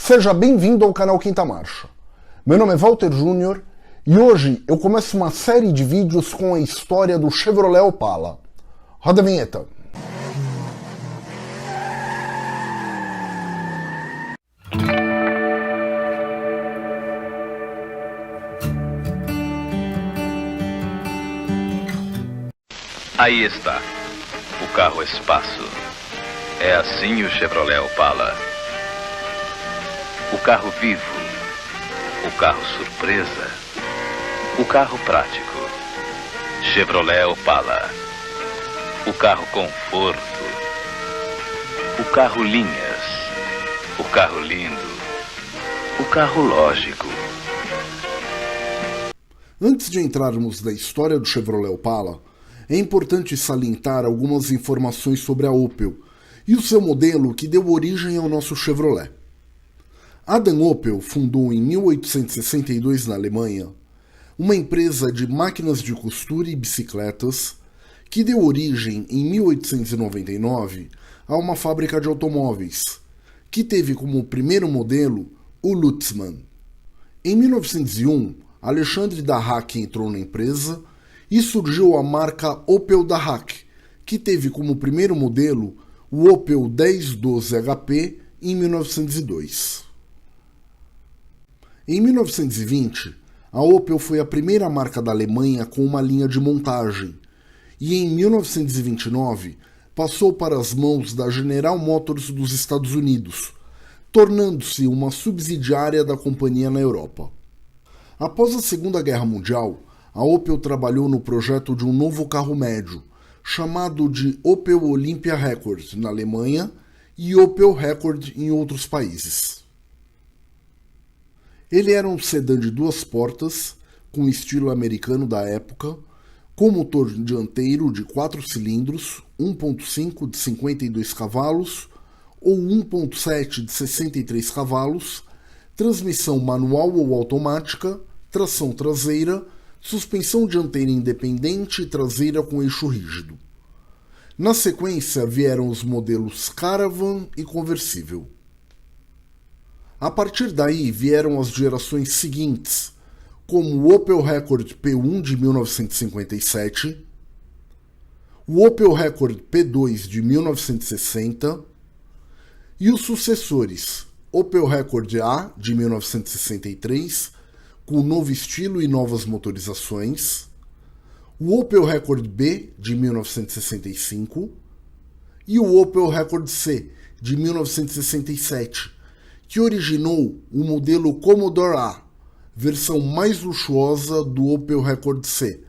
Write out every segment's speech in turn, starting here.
Seja bem-vindo ao canal Quinta Marcha. Meu nome é Walter Júnior e hoje eu começo uma série de vídeos com a história do Chevrolet Opala. Roda a vinheta. Aí está, o carro espaço. É assim o Chevrolet Opala. O carro vivo, o carro surpresa, o carro prático. Chevrolet Opala. O carro conforto, o carro linhas, o carro lindo, o carro lógico. Antes de entrarmos na história do Chevrolet Opala, é importante salientar algumas informações sobre a Opel e o seu modelo que deu origem ao nosso Chevrolet. Adam Opel fundou em 1862 na Alemanha uma empresa de máquinas de costura e bicicletas que deu origem em 1899 a uma fábrica de automóveis, que teve como primeiro modelo o Lutzmann. Em 1901, Alexandre Darracq entrou na empresa e surgiu a marca Opel Darracq, que teve como primeiro modelo o Opel 1012 HP em 1902. Em 1920, a Opel foi a primeira marca da Alemanha com uma linha de montagem, e em 1929 passou para as mãos da General Motors dos Estados Unidos, tornando-se uma subsidiária da companhia na Europa. Após a Segunda Guerra Mundial, a Opel trabalhou no projeto de um novo carro médio, chamado de Opel Olympia Record na Alemanha e Opel Record em outros países. Ele era um sedã de duas portas, com estilo americano da época, com motor dianteiro de 4 cilindros, 1.5 de 52 cavalos ou 1.7 de 63 cavalos, transmissão manual ou automática, tração traseira, suspensão dianteira independente e traseira com eixo rígido. Na sequência vieram os modelos Caravan e Conversível. A partir daí vieram as gerações seguintes, como o Opel Record P1 de 1957, o Opel Record P2 de 1960 e os sucessores Opel Record A de 1963, com novo estilo e novas motorizações, o Opel Record B de 1965 e o Opel Record C de 1967, que originou o modelo Commodore A, versão mais luxuosa do Opel Record C,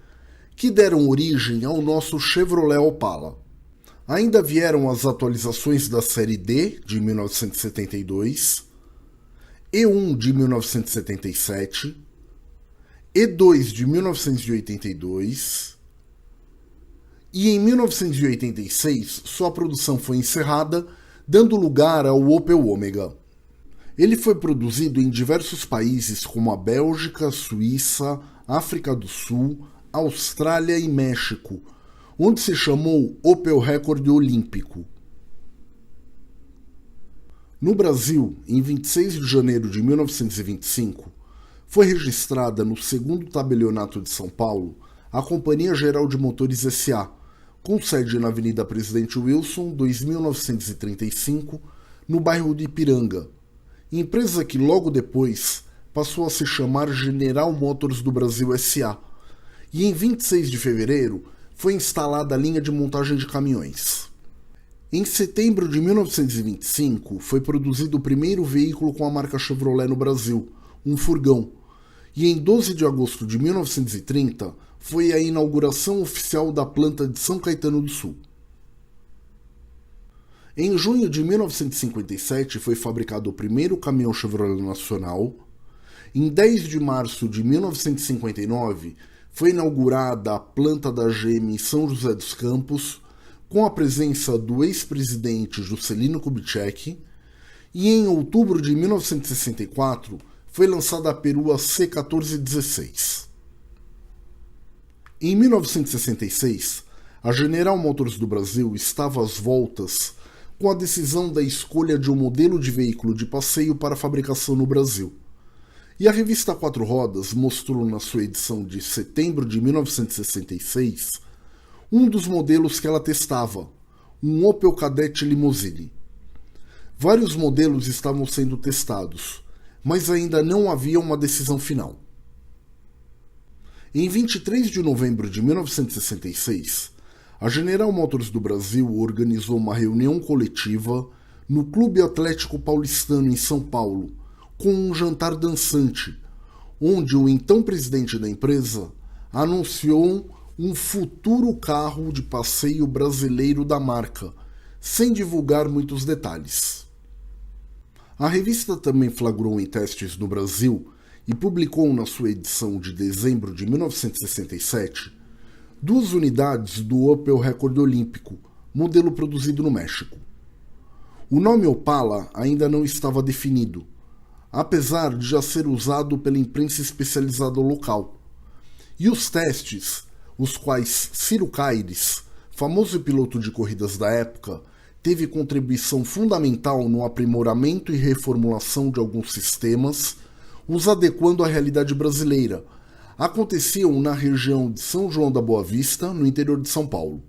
que deram origem ao nosso Chevrolet Opala. Ainda vieram as atualizações da série D de 1972, E1 de 1977, E2 de 1982 e em 1986 sua produção foi encerrada, dando lugar ao Opel Omega. Ele foi produzido em diversos países como a Bélgica, Suíça, África do Sul, Austrália e México, onde se chamou Opel Record Olímpico. No Brasil, em 26 de janeiro de 1925, foi registrada no 2º Tabelionato de São Paulo a Companhia Geral de Motores S.A., com sede na Avenida Presidente Wilson, 2935, no bairro de Ipiranga, empresa que logo depois passou a se chamar General Motors do Brasil S.A., e em 26 de fevereiro foi instalada a linha de montagem de caminhões. Em setembro de 1925 foi produzido o primeiro veículo com a marca Chevrolet no Brasil, um furgão, e em 12 de agosto de 1930 foi a inauguração oficial da planta de São Caetano do Sul. Em junho de 1957 foi fabricado o primeiro caminhão Chevrolet nacional. Em 10 de março de 1959 foi inaugurada a planta da GM em São José dos Campos, com a presença do ex-presidente Juscelino Kubitschek, e em outubro de 1964 foi lançada a perua C1416. Em 1966, a General Motors do Brasil estava às voltas com a decisão da escolha de um modelo de veículo de passeio para fabricação no Brasil. E a revista Quatro Rodas mostrou na sua edição de setembro de 1966 um dos modelos que ela testava, um Opel Kadett Limousine. Vários modelos estavam sendo testados, mas ainda não havia uma decisão final. Em 23 de novembro de 1966, a General Motors do Brasil organizou uma reunião coletiva no Clube Atlético Paulistano em São Paulo, com um jantar dançante, onde o então presidente da empresa anunciou um futuro carro de passeio brasileiro da marca, sem divulgar muitos detalhes. A revista também flagrou em testes no Brasil e publicou na sua edição de dezembro de 1967 2 unidades do Opel Rekord Olímpico, modelo produzido no México. O nome Opala ainda não estava definido, apesar de já ser usado pela imprensa especializada local. E os testes, os quais Ciro Caires, famoso piloto de corridas da época, teve contribuição fundamental no aprimoramento e reformulação de alguns sistemas, os adequando à realidade brasileira, aconteciam na região de São João da Boa Vista, no interior de São Paulo.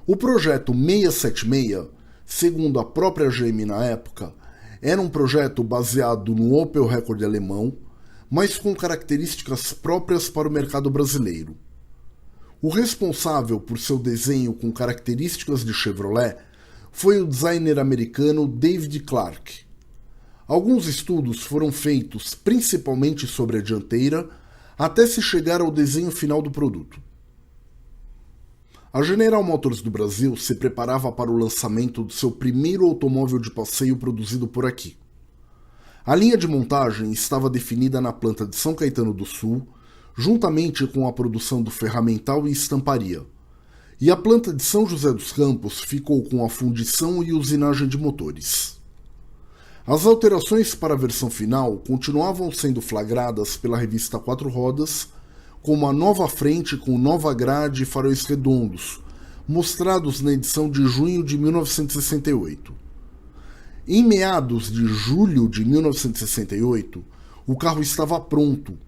O projeto 676, segundo a própria GM na época, era um projeto baseado no Opel Rekord alemão, mas com características próprias para o mercado brasileiro. O responsável por seu desenho com características de Chevrolet foi o designer americano David Clark. Alguns estudos foram feitos principalmente sobre a dianteira, até se chegar ao desenho final do produto. A General Motors do Brasil se preparava para o lançamento do seu primeiro automóvel de passeio produzido por aqui. A linha de montagem estava definida na planta de São Caetano do Sul, juntamente com a produção do ferramental e estamparia. E a planta de São José dos Campos ficou com a fundição e usinagem de motores. As alterações para a versão final continuavam sendo flagradas pela revista Quatro Rodas, como a nova frente com nova grade e faróis redondos, mostrados na edição de junho de 1968. Em meados de julho de 1968, o carro estava pronto,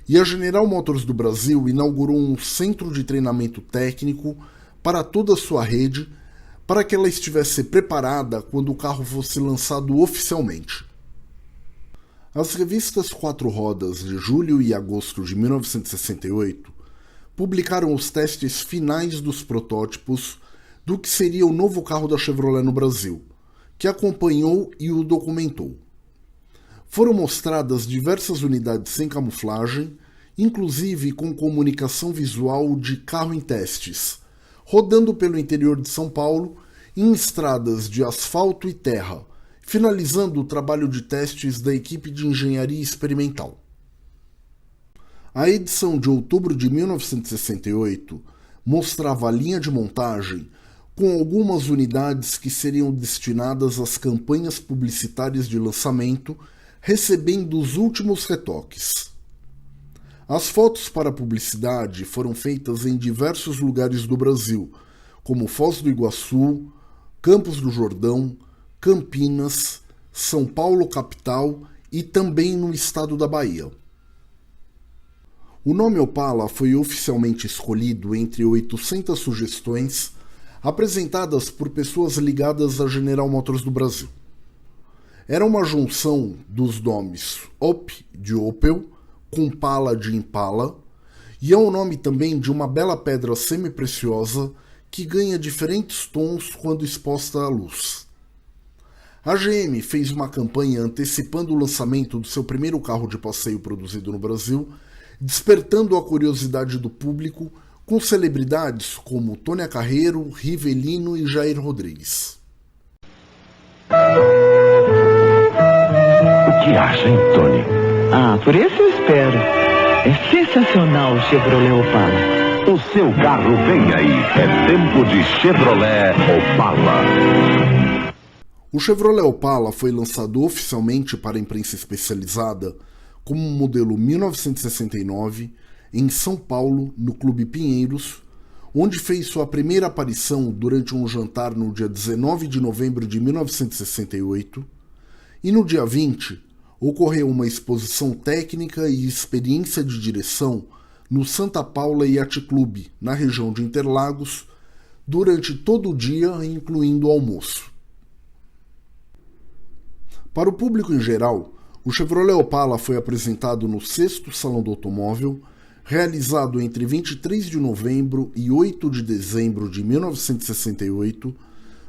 e a General Motors do Brasil inaugurou um centro de treinamento técnico para toda a sua rede, para que ela estivesse preparada quando o carro fosse lançado oficialmente. As revistas Quatro Rodas de julho e agosto de 1968 publicaram os testes finais dos protótipos do que seria o novo carro da Chevrolet no Brasil, que acompanhou e o documentou. Foram mostradas diversas unidades sem camuflagem, inclusive com comunicação visual de carro em testes, rodando pelo interior de São Paulo em estradas de asfalto e terra, finalizando o trabalho de testes da equipe de engenharia experimental. A edição de outubro de 1968 mostrava a linha de montagem com algumas unidades que seriam destinadas às campanhas publicitárias de lançamento, recebendo os últimos retoques. As fotos para a publicidade foram feitas em diversos lugares do Brasil, como Foz do Iguaçu, Campos do Jordão, Campinas, São Paulo capital e também no estado da Bahia. O nome Opala foi oficialmente escolhido entre 800 sugestões apresentadas por pessoas ligadas à General Motors do Brasil. Era uma junção dos nomes Op de Opel com Pala de Impala, e é o nome também de uma bela pedra semi-preciosa que ganha diferentes tons quando exposta à luz. A GM fez uma campanha antecipando o lançamento do seu primeiro carro de passeio produzido no Brasil, despertando a curiosidade do público com celebridades como Tônia Carreiro, Rivelino e Jair Rodrigues. O que acha, hein, Tony? Por isso eu espero. É sensacional o Chevrolet Opala. O seu carro vem aí. É tempo de Chevrolet Opala. O Chevrolet Opala foi lançado oficialmente para a imprensa especializada como modelo 1969 em São Paulo, no Clube Pinheiros, onde fez sua primeira aparição durante um jantar no dia 19 de novembro de 1968, e no dia 20 ocorreu uma exposição técnica e experiência de direção no Santa Paula Yacht Club, na região de Interlagos, durante todo o dia, incluindo o almoço. Para o público em geral, o Chevrolet Opala foi apresentado no 6º Salão do Automóvel, realizado entre 23 de novembro e 8 de dezembro de 1968,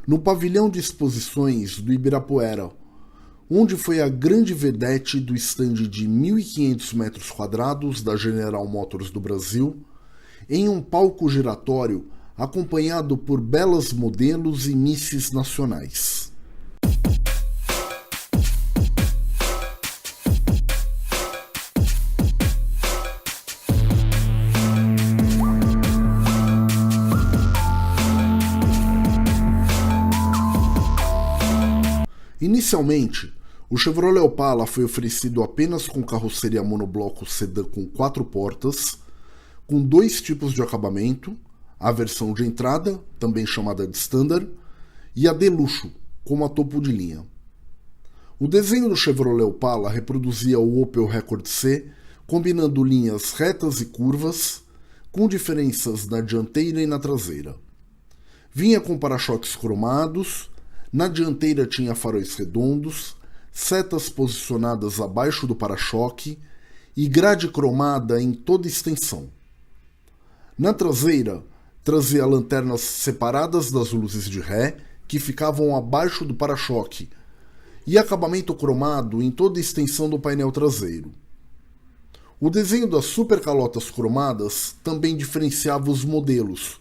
no pavilhão de exposições do Ibirapuera, onde foi a grande vedete do estande de 1.500 metros quadrados da General Motors do Brasil, em um palco giratório acompanhado por belas modelos e misses nacionais. Inicialmente, o Chevrolet Opala foi oferecido apenas com carroceria monobloco sedã com 4 portas, com 2 tipos de acabamento, a versão de entrada, também chamada de Standard, e a de luxo, como a topo de linha. O desenho do Chevrolet Opala reproduzia o Opel Rekord C, combinando linhas retas e curvas, com diferenças na dianteira e na traseira. Vinha com para-choques cromados, na dianteira tinha faróis redondos, setas posicionadas abaixo do para-choque e grade cromada em toda extensão. Na traseira, trazia lanternas separadas das luzes de ré, que ficavam abaixo do para-choque, e acabamento cromado em toda a extensão do painel traseiro. O desenho das supercalotas cromadas também diferenciava os modelos,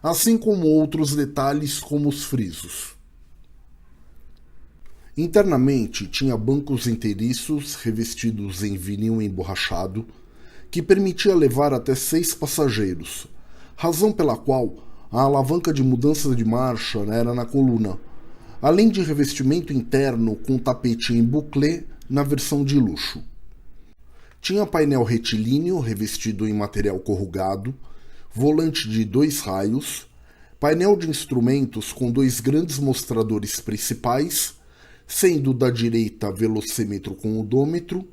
assim como outros detalhes como os frisos. Internamente tinha bancos inteiriços revestidos em vinil emborrachado, que permitia levar até 6 passageiros, razão pela qual a alavanca de mudança de marcha era na coluna, além de revestimento interno com tapete em bouclé na versão de luxo. Tinha painel retilíneo revestido em material corrugado, volante de 2 raios, painel de instrumentos com 2 grandes mostradores principais, sendo o da direita velocímetro com odômetro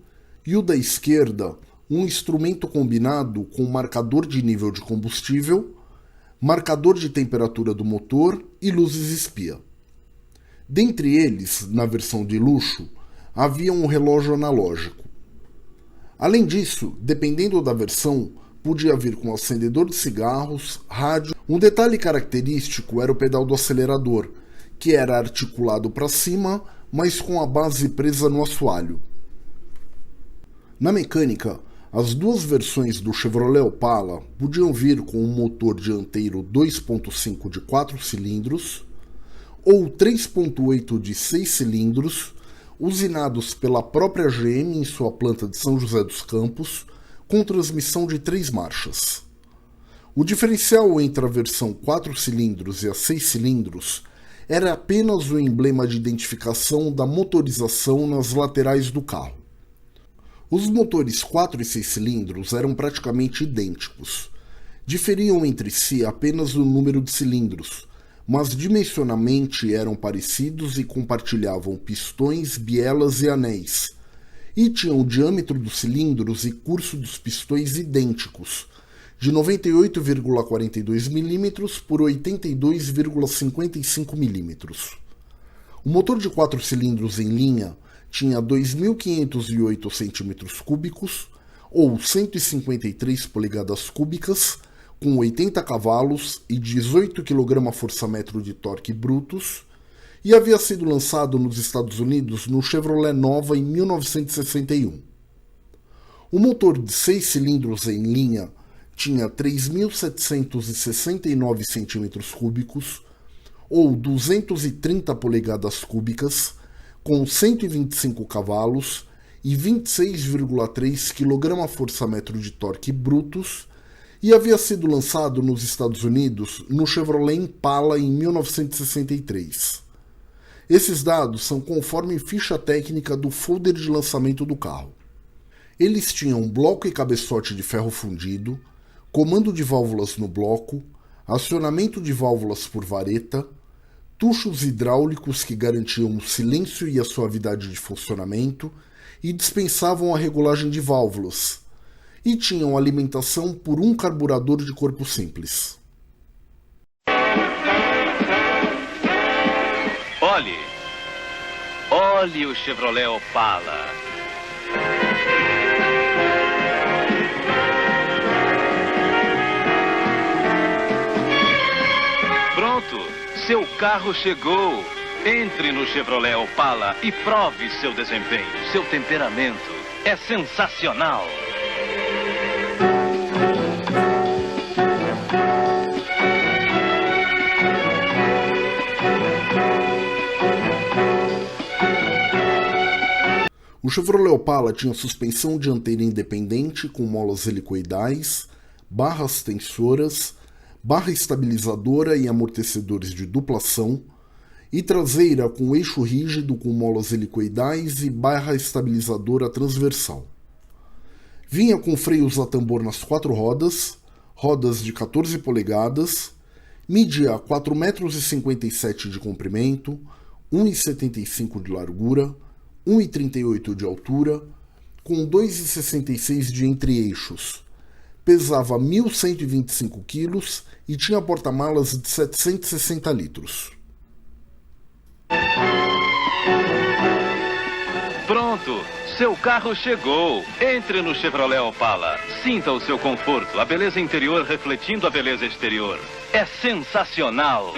e o da esquerda um instrumento combinado com marcador de nível de combustível, marcador de temperatura do motor e luzes espia. Dentre eles, na versão de luxo, havia um relógio analógico. Além disso, dependendo da versão, podia vir com acendedor de cigarros, rádio. Um detalhe característico era o pedal do acelerador, que era articulado para cima, mas com a base presa no assoalho. Na mecânica, as 2 versões do Chevrolet Opala podiam vir com um motor dianteiro 2.5 de 4 cilindros ou 3.8 de 6 cilindros, usinados pela própria GM em sua planta de São José dos Campos, com transmissão de 3 marchas. O diferencial entre a versão 4 cilindros e a 6 cilindros era apenas o emblema de identificação da motorização nas laterais do carro. Os motores 4 e 6 cilindros eram praticamente idênticos. Diferiam entre si apenas o número de cilindros, mas dimensionalmente eram parecidos e compartilhavam pistões, bielas e anéis, e tinham o diâmetro dos cilindros e curso dos pistões idênticos, de 98,42 mm por 82,55 mm. O motor de 4 cilindros em linha tinha 2.508 cm3, ou 153 polegadas cúbicas, com 80 cavalos e 18 kgfm de torque brutos, e havia sido lançado nos Estados Unidos no Chevrolet Nova em 1961. O motor de 6 cilindros em linha tinha 3.769 cm3, ou 230 polegadas cúbicas, com 125 cavalos e 26,3 kgfm de torque brutos, e havia sido lançado nos Estados Unidos no Chevrolet Impala em 1963. Esses dados são conforme ficha técnica do folder de lançamento do carro. Eles tinham bloco e cabeçote de ferro fundido, comando de válvulas no bloco, acionamento de válvulas por vareta, tuchos hidráulicos que garantiam o silêncio e a suavidade de funcionamento e dispensavam a regulagem de válvulas, e tinham alimentação por um carburador de corpo simples. Olhe o Chevrolet Opala. Pronto, seu carro chegou. Entre no Chevrolet Opala e prove seu desempenho. Seu temperamento é sensacional. O Chevrolet Opala tinha suspensão dianteira independente com molas helicoidais, barras tensoras, barra estabilizadora e amortecedores de duplação, e traseira com eixo rígido com molas helicoidais e barra estabilizadora transversal. Vinha com freios a tambor nas 4 rodas, rodas de 14 polegadas, media 4,57 m de comprimento, 1,75 m de largura, 1,38 de altura, com 2,66 de entre-eixos. Pesava 1.125 kg e tinha porta-malas de 760 litros. Pronto, seu carro chegou. Entre no Chevrolet Opala. Sinta o seu conforto, a beleza interior refletindo a beleza exterior. É sensacional.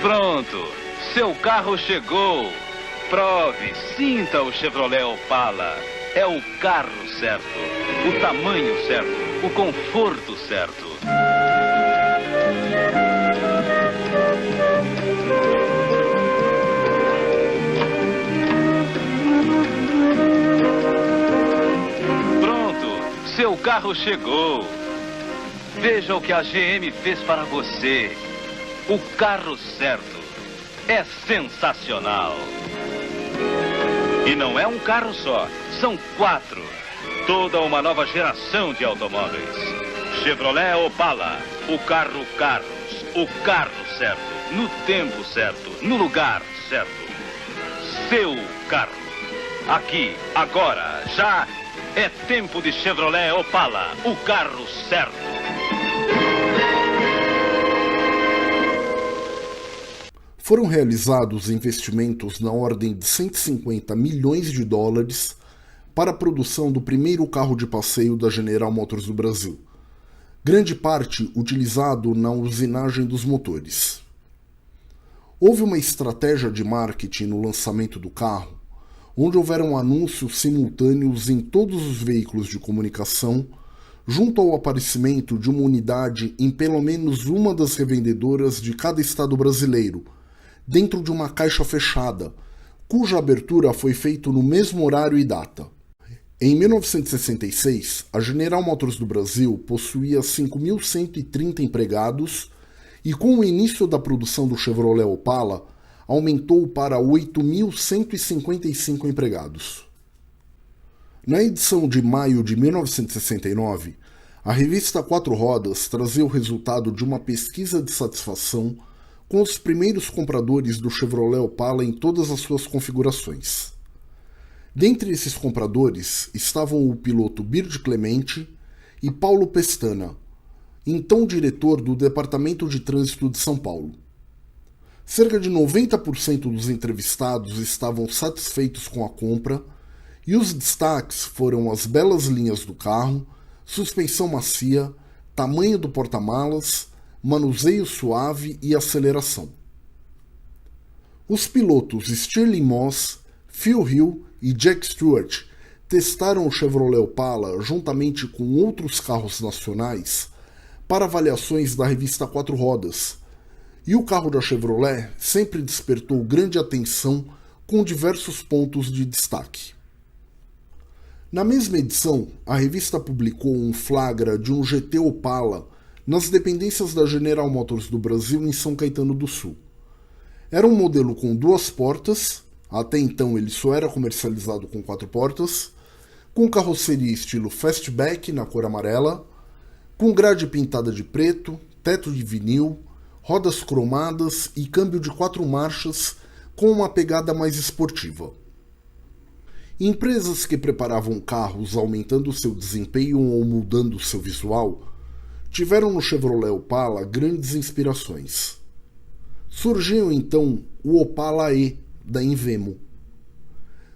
Pronto, seu carro chegou. Prove, sinta o Chevrolet Opala. É o carro certo, o tamanho certo, o conforto certo. Pronto, seu carro chegou. Veja o que a GM fez para você. O carro certo é sensacional. E não é um carro só, são 4. Toda uma nova geração de automóveis. Chevrolet Opala, o carro carros, o carro certo, no tempo certo, no lugar certo. Seu carro. Aqui, agora, já é tempo de Chevrolet Opala, o carro certo. Foram realizados investimentos na ordem de 150 milhões de dólares para a produção do primeiro carro de passeio da General Motors do Brasil, grande parte utilizado na usinagem dos motores. Houve uma estratégia de marketing no lançamento do carro, onde houveram anúncios simultâneos em todos os veículos de comunicação, junto ao aparecimento de uma unidade em pelo menos uma das revendedoras de cada estado brasileiro, dentro de uma caixa fechada, cuja abertura foi feita no mesmo horário e data. Em 1966, a General Motors do Brasil possuía 5.130 empregados e, com o início da produção do Chevrolet Opala, aumentou para 8.155 empregados. Na edição de maio de 1969, a revista Quatro Rodas trazia o resultado de uma pesquisa de satisfação com os primeiros compradores do Chevrolet Opala em todas as suas configurações. Dentre esses compradores estavam o piloto Bird Clemente e Paulo Pestana, então diretor do Departamento de Trânsito de São Paulo. Cerca de 90% dos entrevistados estavam satisfeitos com a compra e os destaques foram as belas linhas do carro, suspensão macia, tamanho do porta-malas, manuseio suave e aceleração. Os pilotos Stirling Moss, Phil Hill e Jack Stewart testaram o Chevrolet Opala juntamente com outros carros nacionais para avaliações da revista Quatro Rodas, e o carro da Chevrolet sempre despertou grande atenção com diversos pontos de destaque. Na mesma edição, a revista publicou um flagra de um GT Opala nas dependências da General Motors do Brasil em São Caetano do Sul. Era um modelo com 2 portas, até então ele só era comercializado com 4 portas, com carroceria estilo fastback na cor amarela, com grade pintada de preto, teto de vinil, rodas cromadas e câmbio de 4 marchas com uma pegada mais esportiva. Empresas que preparavam carros aumentando seu desempenho ou mudando seu visual tiveram no Chevrolet Opala grandes inspirações. Surgiu então o Opala E da Invemo.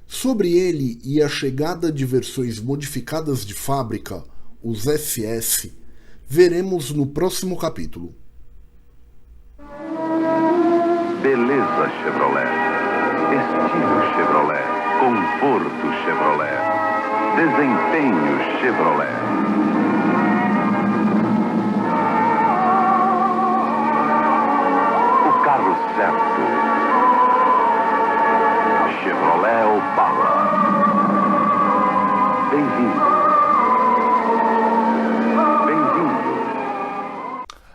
Sobre ele e a chegada de versões modificadas de fábrica, os SS, veremos no próximo capítulo. Beleza Chevrolet, estilo Chevrolet, conforto Chevrolet, desempenho Chevrolet. O carro certo. Chevrolet Opala. Bem-vindo.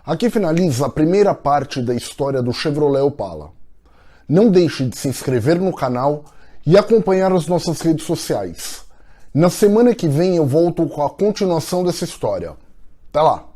Aqui finaliza a primeira parte da história do Chevrolet Opala. Não deixe de se inscrever no canal e acompanhar as nossas redes sociais. Na semana que vem eu volto com a continuação dessa história. Até lá!